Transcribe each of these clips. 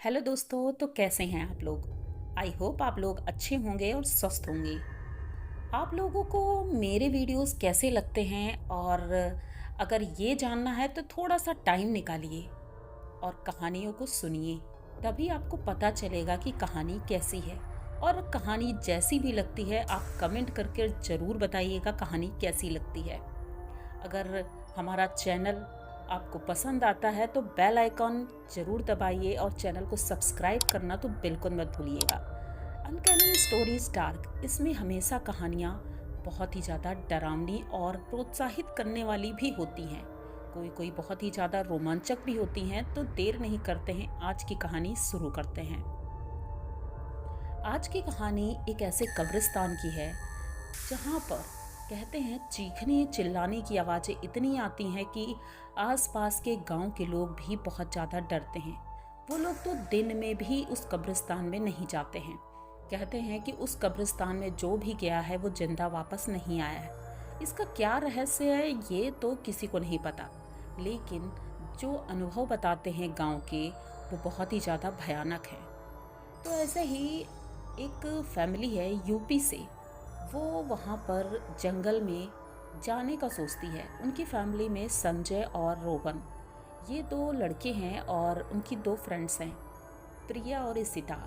Hello दोस्तों। तो कैसे हैं आप लोग? आई होप आप लोग अच्छे होंगे और स्वस्थ होंगे। आप लोगों को मेरे वीडियोस कैसे लगते हैं, और अगर ये जानना है तो थोड़ा सा टाइम निकालिए और कहानियों को सुनिए। तभी आपको पता चलेगा कि कहानी कैसी है। और कहानी जैसी भी लगती है आप कमेंट करके ज़रूर बताइएगा कहानी कैसी लगती है। अगर हमारा चैनल आपको पसंद आता है तो बेल आइकॉन ज़रूर दबाइए और चैनल को सब्सक्राइब करना तो बिल्कुल मत भूलिएगा। अनकैनी स्टोरीज डार्क, इसमें हमेशा कहानियाँ बहुत ही ज़्यादा डरावनी और प्रोत्साहित करने वाली भी होती हैं। कोई कोई बहुत ही ज़्यादा रोमांचक भी होती हैं। तो देर नहीं करते हैं, आज की कहानी शुरू करते हैं। आज की कहानी एक ऐसे कब्रिस्तान की है जहाँ पर कहते हैं चीखने चिल्लाने की आवाज़ें इतनी आती हैं कि आसपास के गांव के लोग भी बहुत ज़्यादा डरते हैं। वो लोग तो दिन में भी उस कब्रिस्तान में नहीं जाते हैं। कहते हैं कि उस कब्रिस्तान में जो भी गया है वो जिंदा वापस नहीं आया है। इसका क्या रहस्य है ये तो किसी को नहीं पता, लेकिन जो अनुभव बताते हैं गांव के वो बहुत ही ज़्यादा भयानक है। तो ऐसे ही एक फैमिली है यूपी से, वो वहाँ पर जंगल में जाने का सोचती है। उनकी फैमिली में संजय और रोहन, ये दो लड़के हैं, और उनकी दो फ्रेंड्स हैं, प्रिया और इशिता।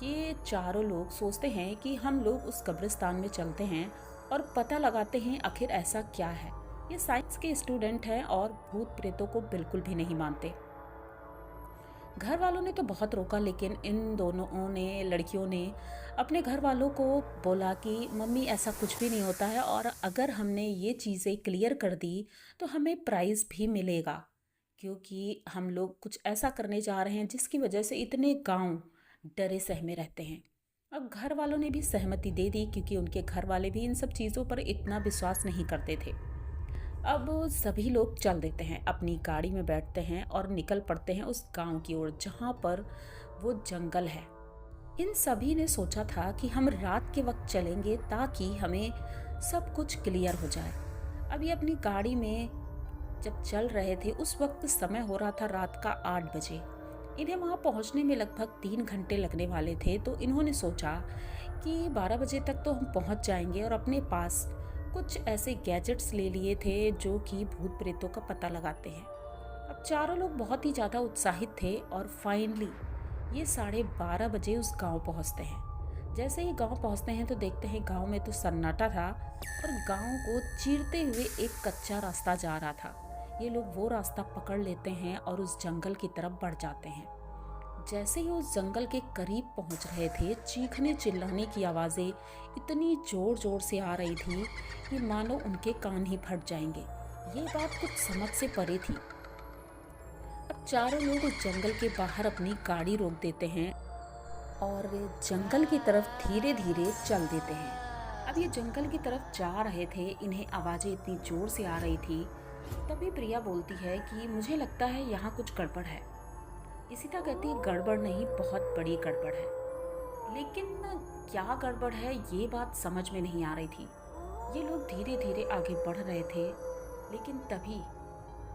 ये चारों लोग सोचते हैं कि हम लोग उस कब्रिस्तान में चलते हैं और पता लगाते हैं आखिर ऐसा क्या है। ये साइंस के स्टूडेंट हैं और भूत प्रेतों को बिल्कुल भी नहीं मानते। घर वालों ने तो बहुत रोका, लेकिन इन दोनों ने, लड़कियों ने अपने घर वालों को बोला कि मम्मी ऐसा कुछ भी नहीं होता है, और अगर हमने ये चीज़ें क्लियर कर दी तो हमें प्राइज़ भी मिलेगा, क्योंकि हम लोग कुछ ऐसा करने जा रहे हैं जिसकी वजह से इतने गांव डरे सहमे रहते हैं। अब घर वालों ने भी सहमति दे दी, क्योंकि उनके घर वाले भी इन सब चीज़ों पर इतना विश्वास नहीं करते थे। अब सभी लोग चल देते हैं, अपनी गाड़ी में बैठते हैं और निकल पड़ते हैं उस गांव की ओर जहां पर वो जंगल है। इन सभी ने सोचा था कि हम रात के वक्त चलेंगे ताकि हमें सब कुछ क्लियर हो जाए। अब ये अपनी गाड़ी में जब चल रहे थे उस वक्त समय हो रहा था रात का 8 बजे। इन्हें वहां पहुंचने में लगभग 3 घंटे लगने वाले थे, तो इन्होंने सोचा कि 12 बजे तक तो हम पहुंच जाएंगे, और अपने पास कुछ ऐसे गैजेट्स ले लिए थे जो कि भूत प्रेतों का पता लगाते हैं। अब चारों लोग बहुत ही ज़्यादा उत्साहित थे, और फाइनली ये 12:30 बजे उस गांव पहुंचते हैं। जैसे ही गांव पहुंचते हैं तो देखते हैं गांव में तो सन्नाटा था, और गांव को चीरते हुए एक कच्चा रास्ता जा रहा था। ये लोग वो रास्ता पकड़ लेते हैं और उस जंगल की तरफ बढ़ जाते हैं। जैसे ही उस जंगल के करीब पहुंच रहे थे, चीखने चिल्लाने की आवाज़ें इतनी ज़ोर ज़ोर से आ रही थी कि मानो उनके कान ही फट जाएंगे। ये बात कुछ समझ से परे थी। अब चारों लोग उस जंगल के बाहर अपनी गाड़ी रोक देते हैं और जंगल की तरफ धीरे धीरे चल देते हैं। अब ये जंगल की तरफ जा रहे थे, इन्हें आवाज़ें इतनी ज़ोर से आ रही थी। तभी प्रिया बोलती है कि मुझे लगता है यहाँ कुछ गड़बड़ है। इशिता कहती है गड़बड़ नहीं, बहुत बड़ी गड़बड़ है। लेकिन क्या गड़बड़ है ये बात समझ में नहीं आ रही थी। ये लोग धीरे धीरे आगे बढ़ रहे थे, लेकिन तभी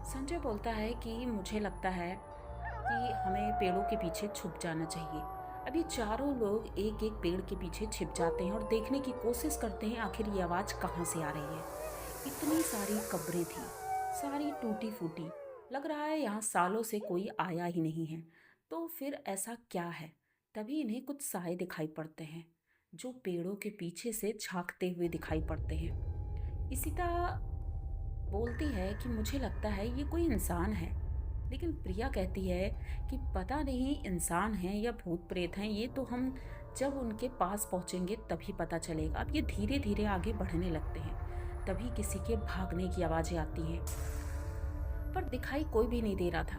संजय बोलता है कि मुझे लगता है कि हमें पेड़ों के पीछे छुप जाना चाहिए। अभी चारों लोग एक एक पेड़ के पीछे छिप जाते हैं और देखने की कोशिश करते हैं आखिर ये आवाज़ कहाँ से आ रही है। इतनी सारी कब्रें थी, सारी टूटी फूटी, लग रहा है यहाँ सालों से कोई आया ही नहीं है। तो फिर ऐसा क्या है? तभी इन्हें कुछ साए दिखाई पड़ते हैं जो पेड़ों के पीछे से झांकते हुए दिखाई पड़ते हैं। इशिता बोलती है कि मुझे लगता है ये कोई इंसान है, लेकिन प्रिया कहती है कि पता नहीं इंसान हैं या भूत प्रेत हैं, ये तो हम जब उनके पास पहुंचेंगे तभी पता चलेगा। अब ये धीरे धीरे आगे बढ़ने लगते हैं, तभी किसी के भागने की आवाज़ें आती हैं, पर दिखाई कोई भी नहीं दे रहा था।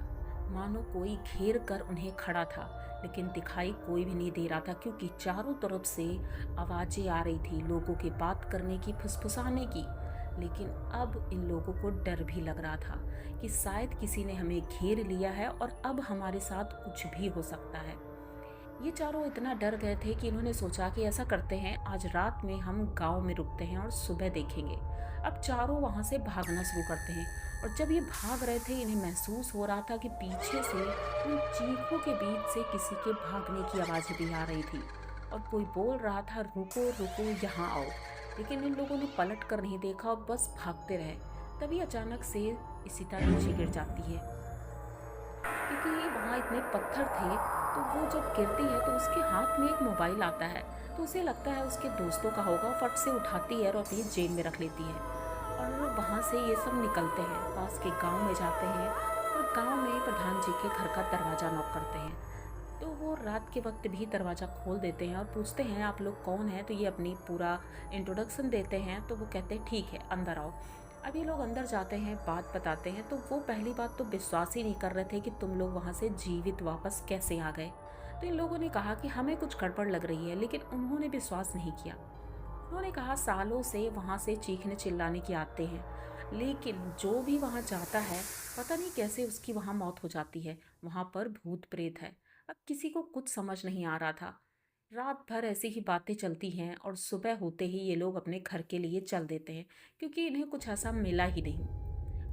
मानो कोई घेर कर उन्हें खड़ा था, लेकिन दिखाई कोई भी नहीं दे रहा था, क्योंकि चारों तरफ से आवाज़ें आ रही थी लोगों के बात करने की, फुसफुसाने की। लेकिन अब इन लोगों को डर भी लग रहा था कि शायद किसी ने हमें घेर लिया है और अब हमारे साथ कुछ भी हो सकता है। ये चारों इतना डर गए थे कि इन्होंने सोचा कि ऐसा करते हैं, आज रात में हम गांव में रुकते हैं और सुबह देखेंगे। अब चारों वहां से भागना शुरू करते हैं और जब ये भाग रहे थे इन्हें महसूस हो रहा था कि पीछे से उन चीखों के बीच से किसी के भागने की आवाज़ भी आ रही थी और कोई बोल रहा था, रुको रुको यहाँ आओ। लेकिन इन लोगों ने पलट कर नहीं देखा और बस भागते रहे। तभी अचानक से इशिता नीचे गिर जाती है क्योंकि वहाँ इतने पत्थर थे। तो वो जब गिरती है तो उसके हाथ में एक मोबाइल आता है, तो उसे लगता है उसके दोस्तों का होगा, फट से उठाती है और अपनी जेब में रख लेती है। और वहाँ से ये सब निकलते हैं, पास के गांव में जाते हैं और गांव में प्रधान जी के घर का दरवाज़ा नॉक करते हैं। तो वो रात के वक्त भी दरवाज़ा खोल देते हैं और पूछते हैं आप लोग कौन हैं। तो ये अपनी पूरा इंट्रोडक्शन देते हैं। तो वो कहते हैं ठीक है अंदर आओ। अब ये लोग अंदर जाते हैं, बात बताते हैं। तो वो पहली बात तो विश्वास ही नहीं कर रहे थे कि तुम लोग वहाँ से जीवित वापस कैसे आ गए। तो इन लोगों ने कहा कि हमें कुछ गड़बड़ लग रही है, लेकिन उन्होंने विश्वास नहीं किया। उन्होंने कहा सालों से वहाँ से चीखने चिल्लाने की आते हैं, लेकिन जो भी वहाँ जाता है पता नहीं कैसे उसकी वहाँ मौत हो जाती है। वहाँ पर भूत प्रेत है। अब किसी को कुछ समझ नहीं आ रहा था। रात भर ऐसी ही बातें चलती हैं और सुबह होते ही ये लोग अपने घर के लिए चल देते हैं क्योंकि इन्हें कुछ ऐसा मिला ही नहीं।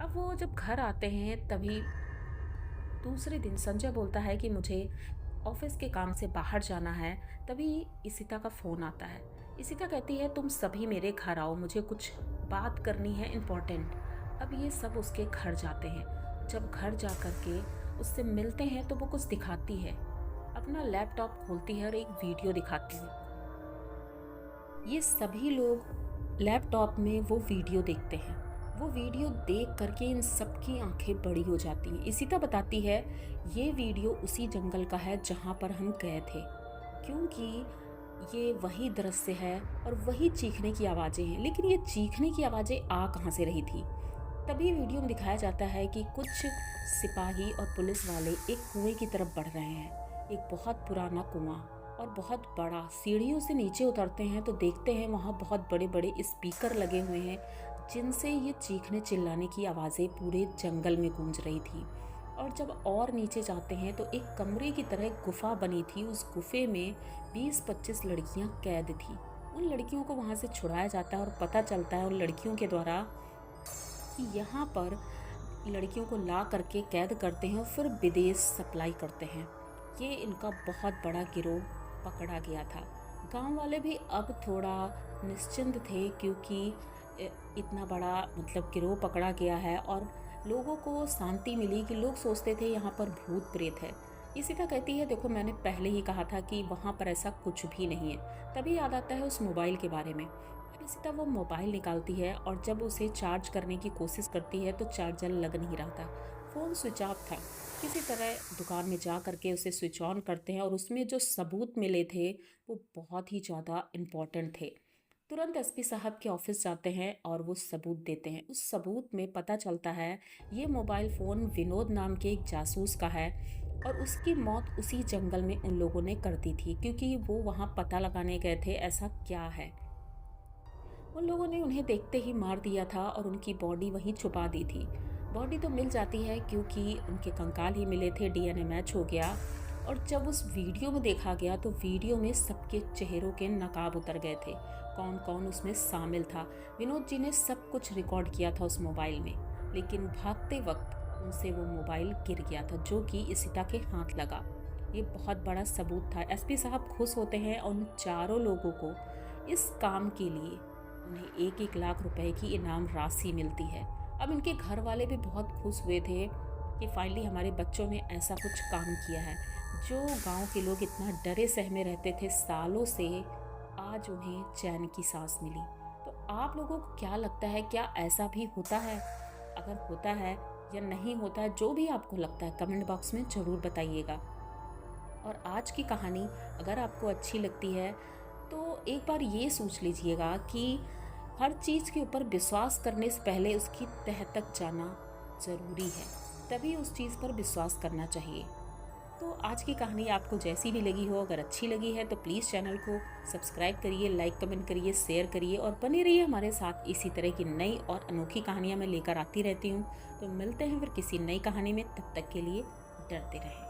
अब वो जब घर आते हैं तभी दूसरे दिन संजय बोलता है कि मुझे ऑफिस के काम से बाहर जाना है। तभी इशिता का फ़ोन आता है। इशिता कहती है तुम सभी मेरे घर आओ, मुझे कुछ बात करनी है इम्पोर्टेंट। अब ये सब उसके घर जाते हैं। जब घर जा कर के उससे मिलते हैं तो वो कुछ दिखाती है, अपना लैपटॉप खोलती है और एक वीडियो दिखाती है। ये सभी लोग लैपटॉप में वो वीडियो देखते हैं। वो वीडियो देख करके इन सबकी आंखें बड़ी हो जाती हैं। इशिता बताती है ये वीडियो उसी जंगल का है जहाँ पर हम गए थे, क्योंकि ये वही दृश्य है और वही चीखने की आवाज़ें हैं। लेकिन ये चीखने की आवाज़ें आ कहाँ से रही थी। तभी वीडियो में दिखाया जाता है कि कुछ सिपाही और पुलिस वाले एक कुएं की तरफ बढ़ रहे हैं। एक बहुत पुराना कुआं और बहुत बड़ा। सीढ़ियों से नीचे उतरते हैं तो देखते हैं वहाँ बहुत बड़े बड़े स्पीकर लगे हुए हैं जिनसे ये चीखने चिल्लाने की आवाज़ें पूरे जंगल में गूंज रही थी। और जब और नीचे जाते हैं तो एक कमरे की तरह एक गुफा बनी थी। उस गुफे में 20-25 लड़कियां कैद थी। उन लड़कियों को वहाँ से छुड़ाया जाता है और पता चलता है उन लड़कियों के द्वारा कि यहाँ पर लड़कियों को ला करके कैद करते हैं और फिर विदेश सप्लाई करते हैं। ये इनका बहुत बड़ा गिरोह पकड़ा गया था। गांव वाले भी अब थोड़ा निश्चिंत थे क्योंकि इतना बड़ा मतलब गिरोह पकड़ा गया है और लोगों को शांति मिली कि लोग सोचते थे यहाँ पर भूत प्रेत है। इशिता कहती है देखो मैंने पहले ही कहा था कि वहाँ पर ऐसा कुछ भी नहीं है। तभी याद आता है उस मोबाइल के बारे में। अब इशिता वो मोबाइल निकालती है और जब उसे चार्ज करने की कोशिश करती है तो चार्जर लग नहीं रहा था, फ़ोन स्विच ऑफ था। किसी तरह दुकान में जा करके उसे स्विच ऑन करते हैं और उसमें जो सबूत मिले थे वो बहुत ही ज़्यादा इम्पॉर्टेंट थे। तुरंत एसपी साहब के ऑफिस जाते हैं और वो सबूत देते हैं। उस सबूत में पता चलता है ये मोबाइल फ़ोन विनोद नाम के एक जासूस का है और उसकी मौत उसी जंगल में उन लोगों ने कर दी थी क्योंकि वो वहाँ पता लगाने गए थे ऐसा क्या है। उन लोगों ने उन्हें देखते ही मार दिया था और उनकी बॉडी वहीं छुपा दी थी। बॉडी तो मिल जाती है क्योंकि उनके कंकाल ही मिले थे, डीएनए मैच हो गया। और जब उस वीडियो में देखा गया तो वीडियो में सबके चेहरों के नकाब उतर गए थे, कौन कौन उसमें शामिल था। विनोद जी ने सब कुछ रिकॉर्ड किया था उस मोबाइल में, लेकिन भागते वक्त उनसे वो मोबाइल गिर गया था जो कि इशिता के हाथ लगा। ये बहुत बड़ा सबूत था। एसपी साहब खुश होते हैं और उन चारों लोगों को इस काम के लिए उन्हें 1-1 लाख रुपए की इनाम राशि मिलती है। अब इनके घर वाले भी बहुत खुश हुए थे कि फाइनली हमारे बच्चों ने ऐसा कुछ काम किया है। जो गांव के लोग इतना डरे सहमे रहते थे सालों से, आज उन्हें चैन की सांस मिली। तो आप लोगों को क्या लगता है, क्या ऐसा भी होता है? अगर होता है या नहीं होता है, जो भी आपको लगता है कमेंट बॉक्स में ज़रूर बताइएगा। और आज की कहानी अगर आपको अच्छी लगती है तो एक बार ये सोच लीजिएगा कि हर चीज़ के ऊपर विश्वास करने से पहले उसकी तह तक जाना ज़रूरी है, तभी उस चीज़ पर विश्वास करना चाहिए। तो आज की कहानी आपको जैसी भी लगी हो, अगर अच्छी लगी है तो प्लीज़ चैनल को सब्सक्राइब करिए, लाइक कमेंट करिए, शेयर करिए और बने रहिए हमारे साथ। इसी तरह की नई और अनोखी कहानियाँ मैं लेकर आती रहती हूँ। तो मिलते हैं फिर किसी नई कहानी में, तब तक के लिए डरते रहें।